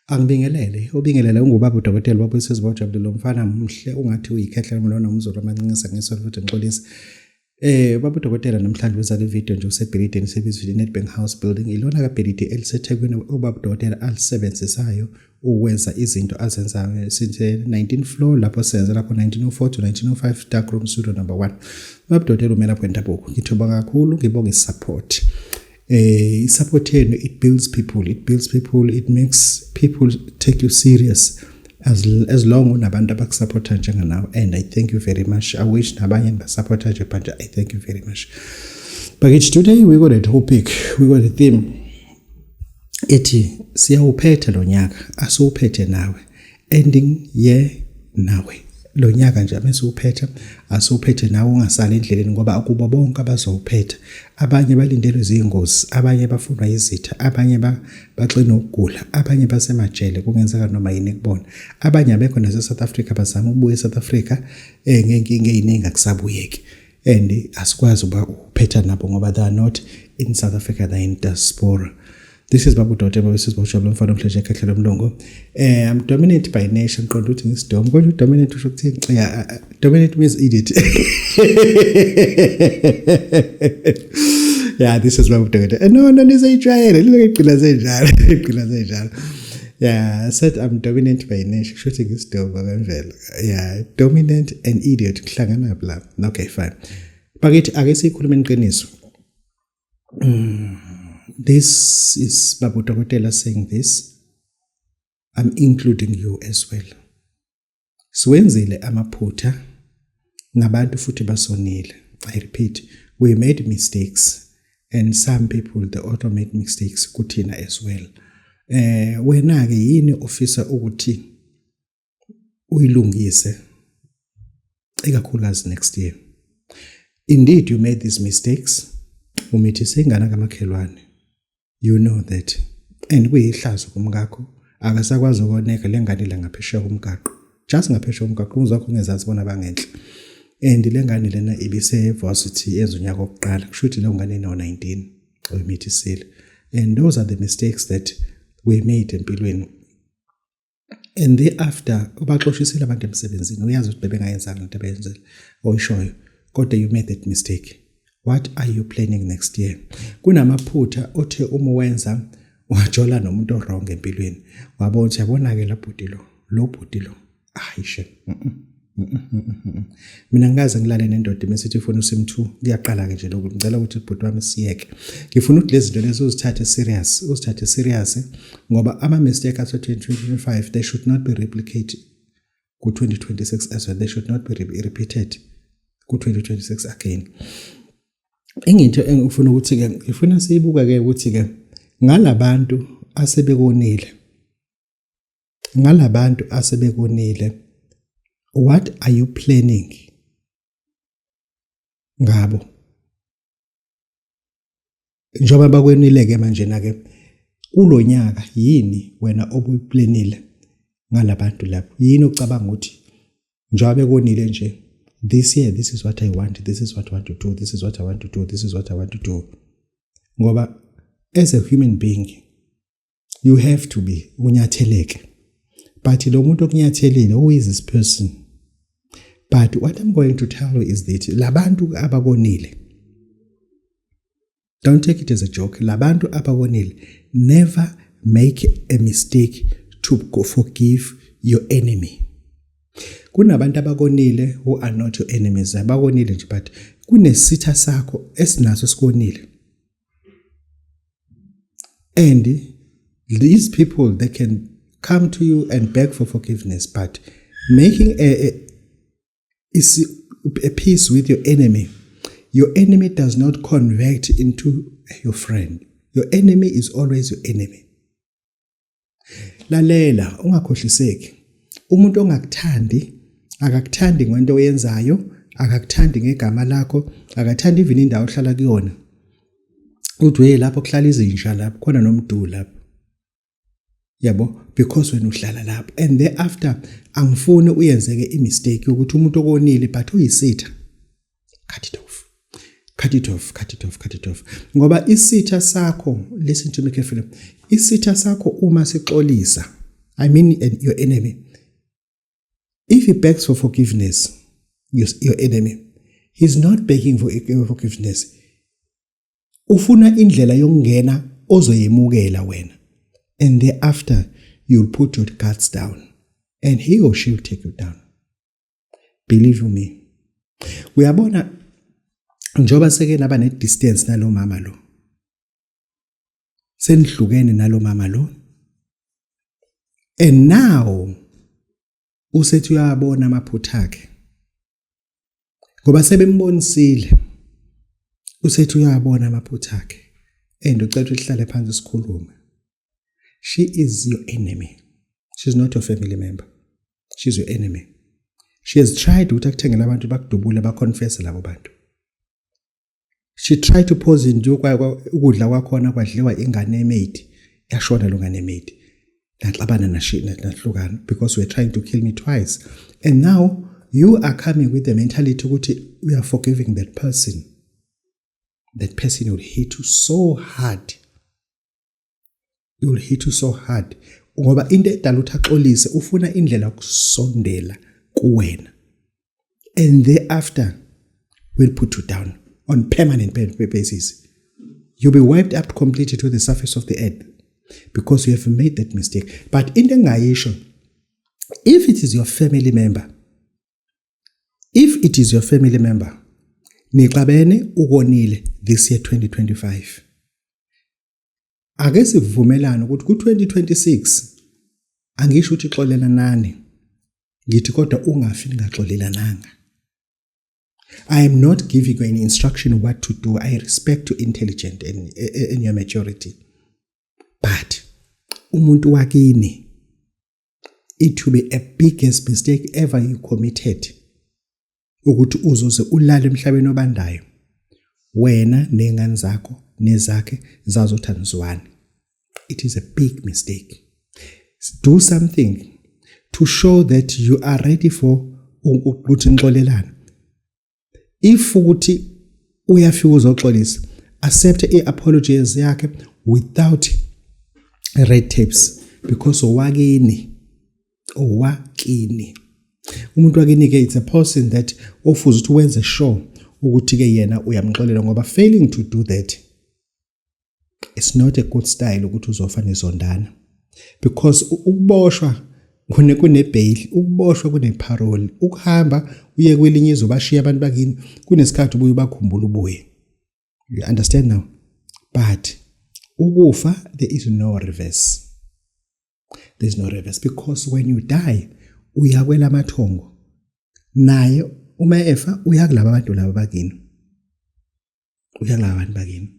Angibingelele, ubingelele ungubaba udokotela Babuyiswa Bawujabulile lo mfana mhle ungathi uyikhehla lona umzulu amancinisa ngesona futhi ngixolisa. Baba udokotela namhlanje uza le video nje usebhilidini sebizwe Nedbank House Building ilona kabhilidi eliseThekwini ubaba udokotela alisebenzisayo ukwenza izinto azenzayo since 19 floor lapho senzela khona 1904 to 1905 dark room studio number 1. Baba udokotela umela kwendabuko ngithoba kakhulu ngibonga isupport. Support yenu it builds people, it makes people take you serious as long unabantu abakusupporta njenganawe, and I thank you very much. I wish nabanye basupporta nje, but I thank you very much. But today we got a topic, we got a theme ethi siyawuphetha lo nyaka, asiwuphethe nawe, ending year nawe. Lo nyaka nje amesuphetha asuphethe nawe ungasali endleleni ngoba akubo bonke abazowuphetha. Abanye balindelwe izingozi, abanye bafuna izitha, abanye baxina ukugula, abanye basemajele kungenzeka noma yini kubona. Abanye abekho nase South Africa bazama ukubuya eSouth Africa ngenkinga eziningi akusabuyeki. And asikwazi ukuba uphetha nabo ngoba they are not in South Africa, they are in diaspora. This is Babu Dr. Babuyiswa Bawujabulile mfana omhlanje ekhehlela umlungu. I'm dominant by nation qonda ukuthi ngisidom kodwa dominant usho ukuthi dominant means idiot. Yeah, this is Babu Dr. No nizayijwayele liqila senjalo. Yeah, I said I'm dominant by nation kusho ukuthi ngisidom kanjalo. Yeah, dominant and idiot kuhlangana bla. Okay, fine. Bakithi ake sikhulume iqiniso. This is Babu Dokotela saying this. I'm including you as well. Siwenzile amaphutha nabantu futhi basonile. I repeat, we made mistakes, and some people they also made mistakes kuthina as well. Wena ke yini ofisa ukuthi uyilungise ikakhulukazi next year? Indeed you made these mistakes. Umithi sengana kamakhelwane. You know that. And kuyihlazo kumkakho akasakwazi ukoneka lengane ngaphesheya kumgaqo. Just ngaphesheya kumgaqo uzakho ngezansi bona bangenhle. And lengane lena ibise varsity ezunyaka oqala. Kushuthi lo ngane no 19 umithi sile. And those are the mistakes that we made empilweni. And thereafter ubaxoshisile abantu emsebenzini uyazi ukuthi bebengayenzanga into abenzile oyishoyo kodwa you made that mistake. What are you planning next year? Kunamaphutha othe uma wenza wajola nomuntu wrong empilweni. Wabona ukuthi yabona ke lo bhuti lo. Ayishe. Mina ngaze ngilale nendoda mesithi ufuna usim2 ngiyaqala ke nje lokho ngicela ukuthi ibhuti wami siyeke. Ngifuna ukuthi lezi zinto lezi uzithathe serious ngoba ama mistake aso 2025 they should not be replicated ku 2026 as well. They should not be repeated ku 2026 again. Into engifuna ukuthi ke ngifuna siyibuka ke ukuthi ke ngalabantu asebekonile, what are you planning ngabo njoba bakwenile ke manje na ke kulonyaka yini wena obuyiplanile ngalabantu lapho? Yini ucabanga ukuthi njoba bekonile nje this year, this is what I want, this is what I want to do, this is what I want to do, this is what I want to do. Ngoba as a human being, you have to be unyatheleke. But lo muntu okunyathelile, who is this person? But what I'm going to tell you is that labantu abakonile, don't take it as a joke, labantu abakonile, never make a mistake to go forgive your enemy. Kunabantu abakonile who are not your enemies, abakonile nje but kunesitha sakho esinaso sikonile. And these people, they can come to you and beg for forgiveness, but making a peace with your enemy does not convert into your friend. Your enemy is always your enemy. Lalela ungakhohliseki. Umuntu ongakuthandi akakuthandi ngento oyenzayo, akakuthandi ngegama lakho, akathandi even indawo ohlala kuyona. Uthi we lapho kuhlala izinja lapho khona nomduli lapho. Yabo, because wena uhlala lapho. And thereafter angifuni uyenzeke imistake ukuthi umuntu okonile but uyisitha. Cut it off. Ngoba isitha sakho, listen to me carefully. Isitha sakho uma sixolisa I mean your enemy. If he begs for forgiveness, your enemy, he's not begging for forgiveness. Ufuna indlela yokungena ozoyemukela wena. And thereafter, you'll put your guards down. And he or she will take you down. Believe you me. Uyabona njoba seke naba ne distance nalo mama lo. Senihlukene nalo mama lo. And now usethi uyabona amaphutha akhe. Ngoba sebembonisile. Usethi uyabona amaphutha akhe. And ucela uhlale phansi sikhulume. She is your enemy. She's not your family member. She's your enemy. She has tried ukuthi akuthengele abantu bakudubule baconfess labo bantu. She tried to poison you ukudla kwakhona kwadliwa ingane emaid. Yashona lo ngane emaid. Laxabana nahlukana because we're trying to kill me twice. And now you are coming with the mentality ukuthi we are forgiving that person. That person will hit you so hard. It will hit you so hard. Ngoba into edala uthaxolise ufuna indlela yokusondela kuwena. And thereafter will put you down on permanent basis. You'll be wiped up completely to the surface of the earth because you have made that mistake. But in the ngayisho, if it is your family member, nixabene ukonile this year 2025. Ake sivumelana ukuthi ku2026 angisho ukuthi xolela nani. Ngithi kodwa ungafini ngaxolelananga. I am not giving you any instruction what to do. I respect your intelligence and your maturity. But umuntu wakini, it will be a biggest mistake ever you committed. Ukuthi uzoze ulale emhlabeni obandayo. Wena nengane zakho nezakhe zazothandizwana. It is a big mistake. Do something to show that you are ready for ukuthi nixolelana. If ukuthi uyafika uzoxolisa, accept apologies yakhe without red tapes because owakini. Umuntu wakini ke it's a person that ofuza ukuthi wenze sure ukuthi ke yena uyamxolela ngoba failing to do that, it's not a good style ukuthi uzofa nezondana because ukuboshwa kune bail, ukuboshwa kune parole, ukuhamba uye kwelinye izwe bashiya abantu bakini kunesikhathi ubuye bakhumbula ubuye. You understand now? But ukufa, there is no reverse. There is no reverse because when you die uyakwela amathongo naye uma efa uyakulaba abantu laba bakini. Uyakulaba abantu bakini.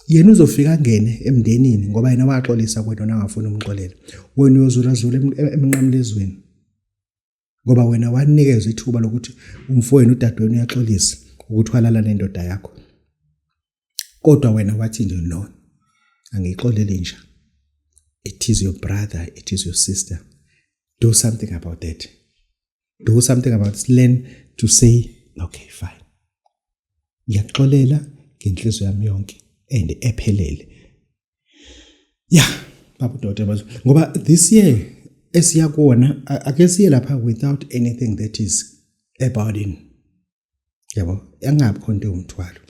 Yena uzofika ngene emndenini ngoba yena waxolisa kwena nangafuna umxolela. Wena uyozulazula emnqamlezweni. Ngoba wena wanikezwe ithuba lokuthi umfowenu udadewenu uyaxolisa ukuthi walala nendoda yakho. Kodwa wena wathi nje no. Angixolele nje. It is your brother, it is your sister. Do something about that. Do something about it. Learn to say, okay, fine. Ngiyaxolela ngenhliziyo yami yonke and ephelele. Yeah, Papa Dr. Ngoba this year esiyakona ake siye lapha without anything that is a burden. Yabo, angabi khonto umthwalo.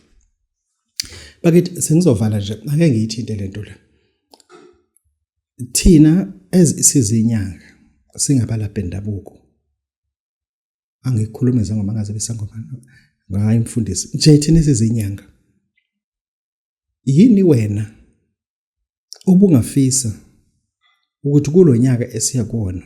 Bakithi sengizovala nje ake ngiyithinte lento le. Thina sizinyanga singabalaphi bendabuko. Angikhulumeza ngoba ngaze besangoma ngayi mfundisi. Nje thina sizinyanga. Yini wena ubungafisa ukuthi kulonyaka esiya kuona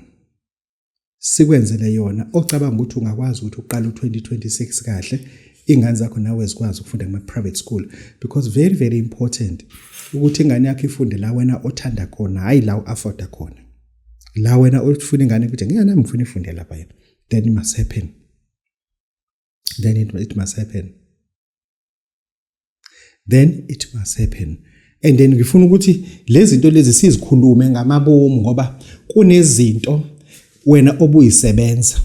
sikwenzele yona ocabanga ukuthi ungakwazi ukuthi uqale u2026 kahle ingane zakho nawe zikwazi ukufunda kuma private school because very very important ukuthi ingane yakho ifunde la wena othanda khona hayi la uafford khona. La wena ufuna ingane ukuthi ngiyana ngifuna ifunde lapha yena. Then it must happen. Then it must happen. Then it must happen. And then ngifuna ukuthi lezi zinto lezi sizikhulume ngamabomu ngoba kunezinto wena obuyisebenza.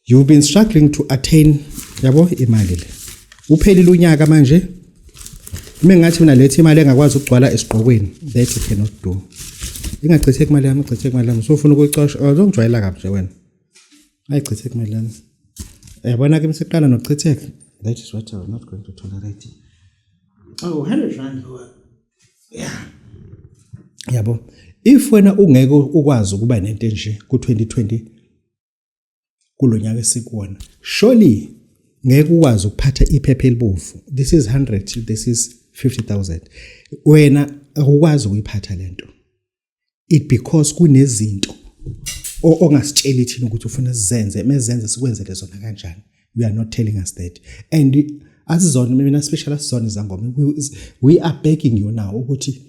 You've been struggling to attain yabo imali le. Uphelile unyaka manje. Mengathi mina lethi imali engakwazi ukugcwala esiqokweni that you cannot do. ingachitheki imali yami usufuna ukuyicosha awuzongijwayela kabi nje wena ayichitheki imali yami yabona ke msiqala nokuchitheka that is what I'm not going to tolerate 100 rand yeah yabo if wena ungeke ukwazi ukuba nento nje ku2020 kulonyaka esikuwona surely ngeke ukwazi ukuphatha iphepha elibovu this is 100 this is 50,000 wena akukwazi ukuyiphatha lento it because kunezinto ongasitsheli thina ukuthi ufuna sizenze mezenze sikwenzele zona kanjani we are not telling us that and asizona mina special asizona izangoma we are begging you now ukuthi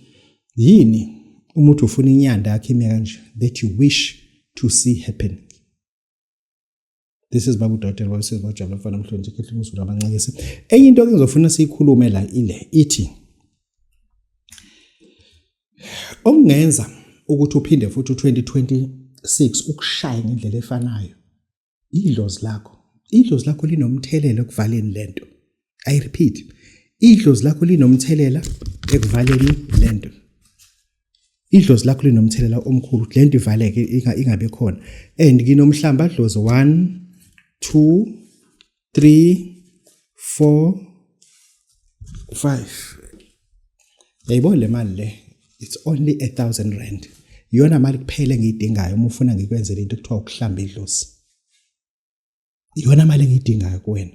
yini umuntu ufuna inyanda yakhe ime kanje that you wish to see happen. This is Babu Daughter voices bajabula mfana mhlonje kehle umzulu abancekisi enye into engizofuna siyikhulume la ile ithi ongenza ukuthi uphinde futhi u2026 ukushaya ngendlela efanayo idlozi lakho linomthelela ekuvaleni lento I repeat idlozi lakho linomthelela ekuvaleni lento idlozi lakho linomthelela omkhulu lento ivaleke ingabe khona and kinomhlamba dlozi 1 2 3 4 5 yayibona le mali le it's only 1,000 rand yona mali kuphela engiyidingayo uma ufuna ngikwenzele into ekuthiwa ukuhlamba idlozi yona mali engiyidingayo kuwena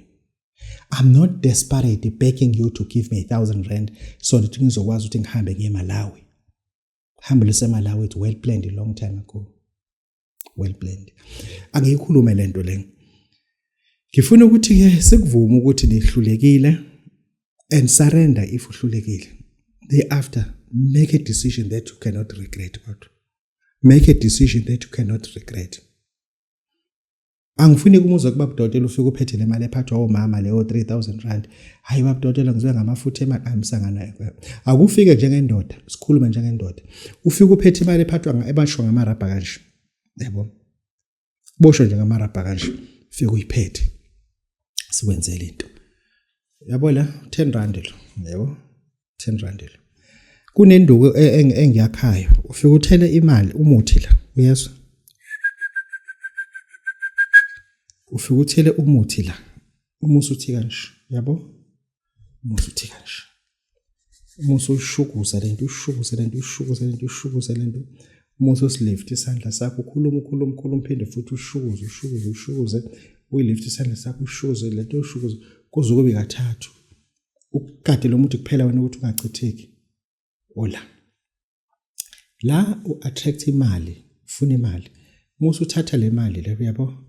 I'm not desperate begging you to give me 1,000 rand so that ngizokwazi ukuthi ngihambe ngiye eMalawi hambele seMalawi it's well planned a long time ago well planned angiyikhulume lento le ngifuna ukuthi ke sikuvume ukuthi nihlulekile and surrender if uhlulekile thereafter make a decision that you cannot regret make a decision that you cannot regret angifuni kumuzwa kuba Budodela ufike uphethe le mali ephathwa omama leyo 3,000 rand hayi baba Budodela ngizwe ngamafutha emaqamisangana akufike njengendoda sikhuluma njengendoda ufike uphethe imali ephathwa ebashwa ngamarabha kanje yabo boshwe njengamarabha kanje ufike uyiphethe sikwenzele into yabo la 10 rand lo yabo 10 rand lo kunenduku engiyakhayo ufike uthele imali umuthi la uyezwa ufike uthele umuthi la umuthi uthi kanje yabo umuthi uthi kanje umuthi ushukuza lento umuthi uslift isandla sakho ukhuluma phinde futhi ushukuze uyilift isandla sakho ushukuze lento ushukuza kuze kube kathathu ukade lo muntu kuphela wena ukuthi ungachitheki ola la uattract imali ufuna imali musu uthatha le mali le yabo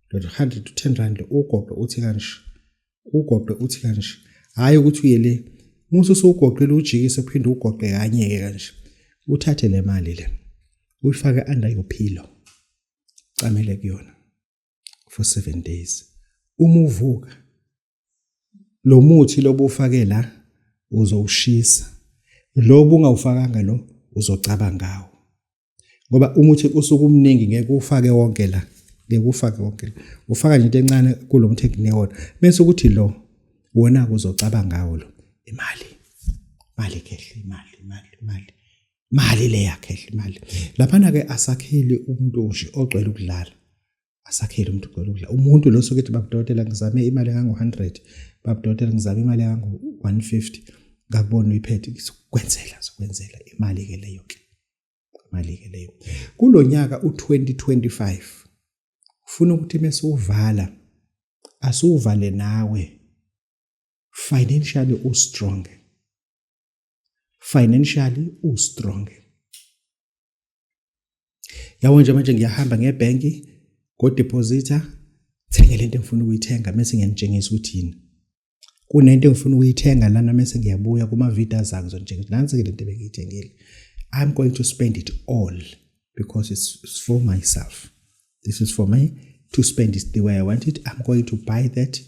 lo 100 to 10 rand ugoqe uthi kanje hayi ukuthi uyele musu usugoqela ujikise uphinde ugoqe kanye ke kanje uthathe le mali le uyifake under your pillow camele kuyona for 7 days uma uvuka lo muthi lobufake la uzowushisa lobu ungawufakanga lo uzocaba ngawo ngoba umuthi usuku omningi ngeke ufake wonke la ufaka nje into encane kulomthi ekunewona bese ukuthi lo wona uzocaba ngawo lo imali kehle imali le yakhe imali lapha ke asakheli umuntu nje ogcwele ukudlala umuntu lo sokuthi Baba Budodela ngizame imali engango100 Baba Budodela ngizame imali engango150 ngakubona uyiphethe sokwenzela imali ke leyo kulonyaka u2025 ufuna ukuthi mase uvala asuvale nawe financially strong yawo nje manje ngiyahamba ngebhenki go depositor thenge lento engifuna ukuyithenga mase ngiyanitshengisa ukuthi yini kunento engifuna ukuyithenga lana mase ngiyabuya kuma video zangu zonjengisa nansi ke lento ebengiyithengile I'm going to spend it all because it's for myself. This is for me to spend it the way I want it. I'm going to buy that.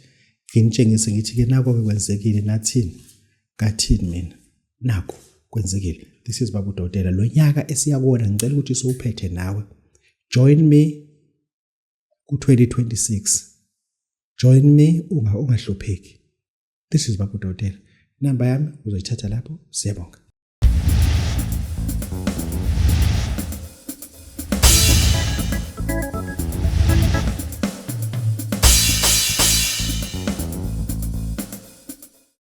Nginitshengise ngithi ke nako kwenzekile nathini kathini mina nako kwenzekile. This is Babu Daughter lo nyaka esiyakona ngicela ukuthi sowuphethe nawe. Join me ku2026. Join me ungahlupheki. This is Babu Daughter. Number yami uzoyithatha lapho. Siyabonga.